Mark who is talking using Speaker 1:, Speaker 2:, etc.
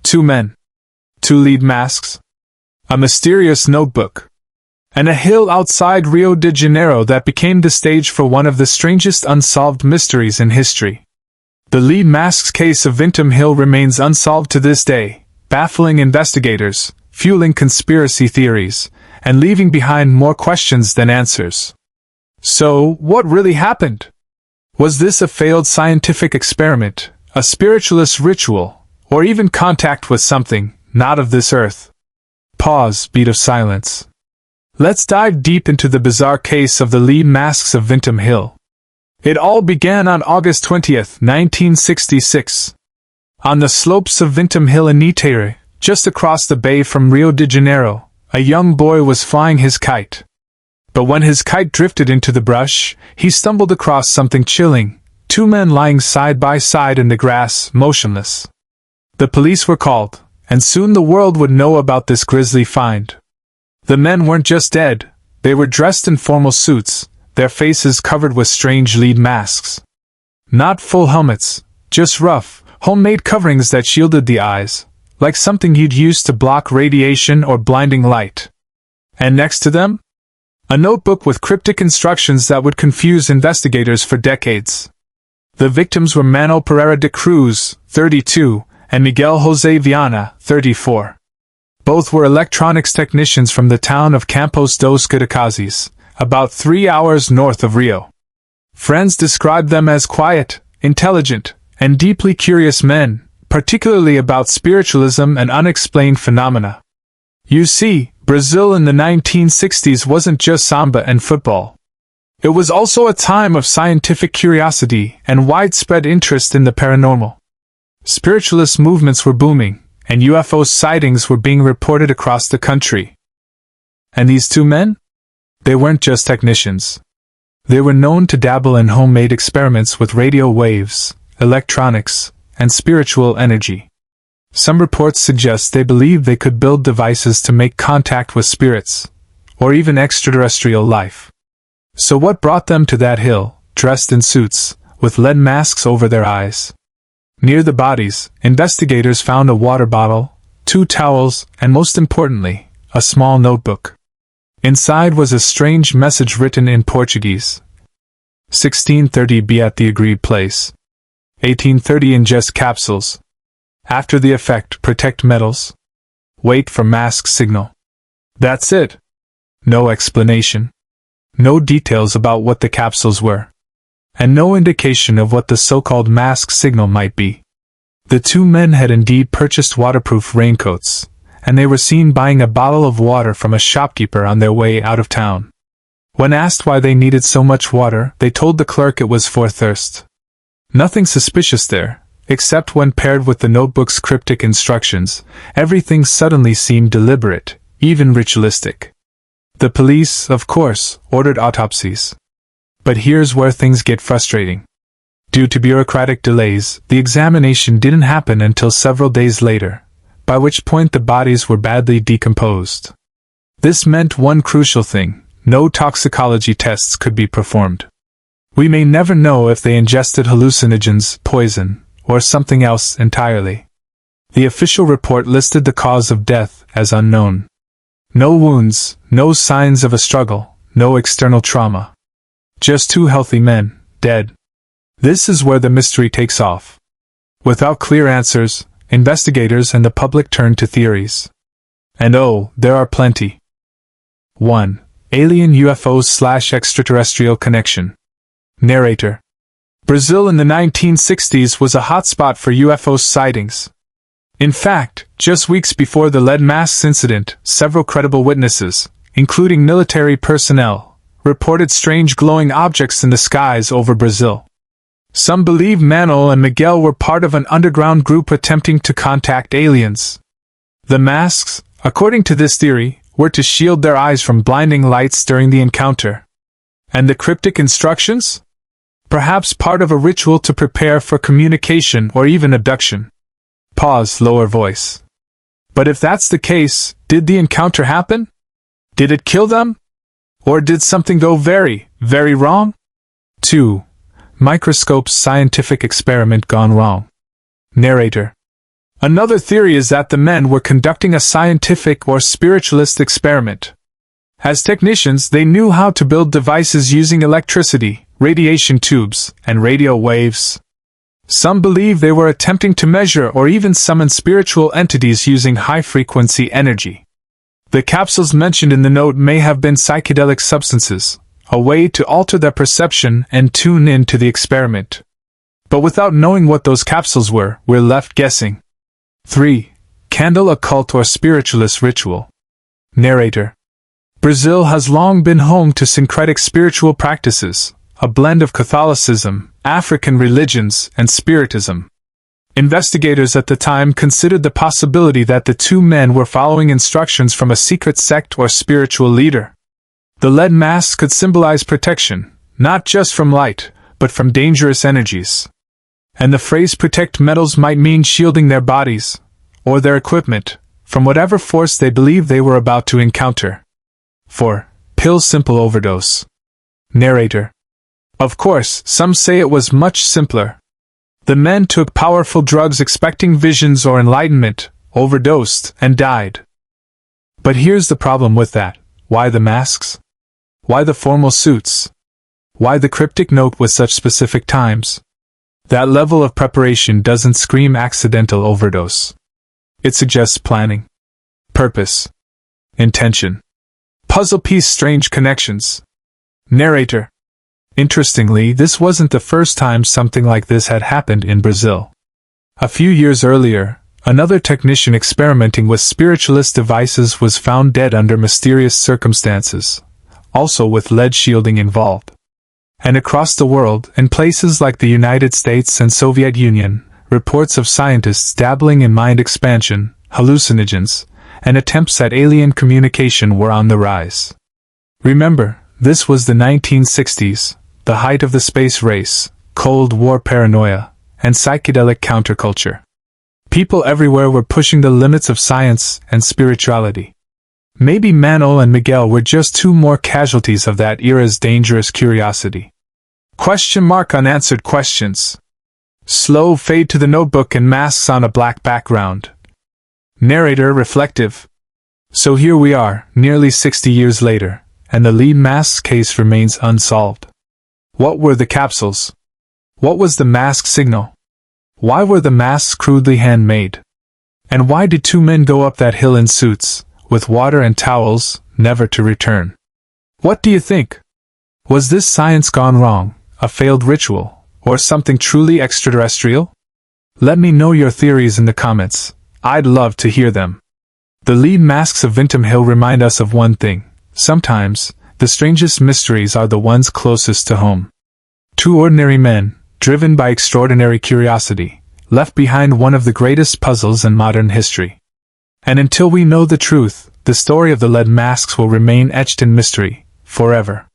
Speaker 1: Two men. Two lead masks. A mysterious notebook. And a hill outside Rio de Janeiro that became the stage for one of the strangest unsolved mysteries in history. The lead mask's case of Vintém Hill remains unsolved to this day, baffling investigators, fueling conspiracy theories, and leaving behind more questions than answers. So, what really happened? Was this a failed scientific experiment, a spiritualist ritual, or even contact with something not of this earth? Pause, beat of silence. Let's dive deep into the bizarre case of the lead masks of Vintém Hill. It all began on August 20th, 1966. On the slopes of Vintém Hill in Niterói, just across the bay from Rio de Janeiro, a young boy was flying his kite. But when his kite drifted into the brush, he stumbled across something chilling, two men lying side by side in the grass, motionless. The police were called, and soon the world would know about this grisly find. The men weren't just dead, they were dressed in formal suits, their faces covered with strange lead masks. Not full helmets, just rough, homemade coverings that shielded the eyes, like something you'd use to block radiation or blinding light. And next to them? A notebook with cryptic instructions that would confuse investigators for decades. The victims were Manuel Pereira de Cruz, 32, and Miguel José Viana, 34. Both were electronics technicians from the town of Campos dos Goitacazes, about 3 hours north of Rio. Friends described them as quiet, intelligent, and deeply curious men, particularly about spiritualism and unexplained phenomena. You see, Brazil in the 1960s wasn't just samba and football. It was also a time of scientific curiosity and widespread interest in the paranormal. Spiritualist movements were booming, and UFO sightings were being reported across the country. And these two men? They weren't just technicians. They were known to dabble in homemade experiments with radio waves, electronics, and spiritual energy. Some reports suggest they believed they could build devices to make contact with spirits, or even extraterrestrial life. So what brought them to that hill, dressed in suits, with lead masks over their eyes? Near the bodies, investigators found a water bottle, 2 towels, and most importantly, a small notebook. Inside was a strange message written in Portuguese. 1630 be at the agreed place. 1830 ingest capsules. After the effect, protect metals. Wait for mask signal. That's it. No explanation. No details about what the capsules were. And no indication of what the so-called mask signal might be. The two men had indeed purchased waterproof raincoats, and they were seen buying a bottle of water from a shopkeeper on their way out of town. When asked why they needed so much water, they told the clerk it was for thirst. Nothing suspicious there, except when paired with the notebook's cryptic instructions, everything suddenly seemed deliberate, even ritualistic. The police, of course, ordered autopsies. But here's where things get frustrating. Due to bureaucratic delays, the examination didn't happen until several days later, by which point the bodies were badly decomposed. This meant one crucial thing: no toxicology tests could be performed. We may never know if they ingested hallucinogens, poison, or something else entirely. The official report listed the cause of death as unknown. No wounds, no signs of a struggle, no external trauma. Just two healthy men, dead. This is where the mystery takes off. Without clear answers, investigators and the public turn to theories. And oh, there are plenty. 1. Alien UFOs/extraterrestrial connection. Narrator. Brazil in the 1960s was a hotspot for UFO sightings. In fact, just weeks before the lead masks incident, several credible witnesses, including military personnel, reported strange glowing objects in the skies over Brazil. Some believe Manuel and Miguel were part of an underground group attempting to contact aliens. The masks, according to this theory, were to shield their eyes from blinding lights during the encounter. And the cryptic instructions? Perhaps part of a ritual to prepare for communication or even abduction. Pause, lower voice. But if that's the case, did the encounter happen? Did it kill them? Or did something go very, very wrong? 2. Microscope's scientific experiment gone wrong. Narrator. Another theory is that the men were conducting a scientific or spiritualist experiment. As technicians, they knew how to build devices using electricity, radiation tubes, and radio waves. Some believe they were attempting to measure or even summon spiritual entities using high-frequency energy. The capsules mentioned in the note may have been psychedelic substances, a way to alter their perception and tune in to the experiment. But without knowing what those capsules were, we're left guessing. 3. Candle occult or spiritualist ritual. Narrator. Brazil has long been home to syncretic spiritual practices, a blend of Catholicism, African religions, and Spiritism. Investigators at the time considered the possibility that the two men were following instructions from a secret sect or spiritual leader. The lead masks could symbolize protection, not just from light, but from dangerous energies. And the phrase protect metals might mean shielding their bodies, or their equipment, from whatever force they believed they were about to encounter. 4. Pill simple overdose. Narrator. Of course, some say it was much simpler. The men took powerful drugs expecting visions or enlightenment, overdosed, and died. But here's the problem with that. Why the masks? Why the formal suits? Why the cryptic note with such specific times? That level of preparation doesn't scream accidental overdose. It suggests planning, purpose, intention. Puzzle piece strange connections. Narrator. Interestingly, this wasn't the first time something like this had happened in Brazil. A few years earlier, another technician experimenting with spiritualist devices was found dead under mysterious circumstances, also with lead shielding involved. And across the world, in places like the United States and Soviet Union, reports of scientists dabbling in mind expansion, hallucinogens, and attempts at alien communication were on the rise. Remember, this was the 1960s, the height of the space race, Cold War paranoia, and psychedelic counterculture. People everywhere were pushing the limits of science and spirituality. Maybe Manuel and Miguel were just two more casualties of that era's dangerous curiosity. Unanswered questions. Slow fade to the notebook and masks on a black background. Narrator reflective. So here we are, nearly 60 years later, and the lead mask's case remains unsolved. What were the capsules? What was the mask signal? Why were the masks crudely handmade? And why did two men go up that hill in suits, with water and towels, never to return? What do you think? Was this science gone wrong, a failed ritual, or something truly extraterrestrial? Let me know your theories in the comments. I'd love to hear them. The lead masks of Vintém Hill remind us of one thing. Sometimes, the strangest mysteries are the ones closest to home. Two ordinary men, driven by extraordinary curiosity, left behind one of the greatest puzzles in modern history. And until we know the truth, the story of the lead masks will remain etched in mystery, forever.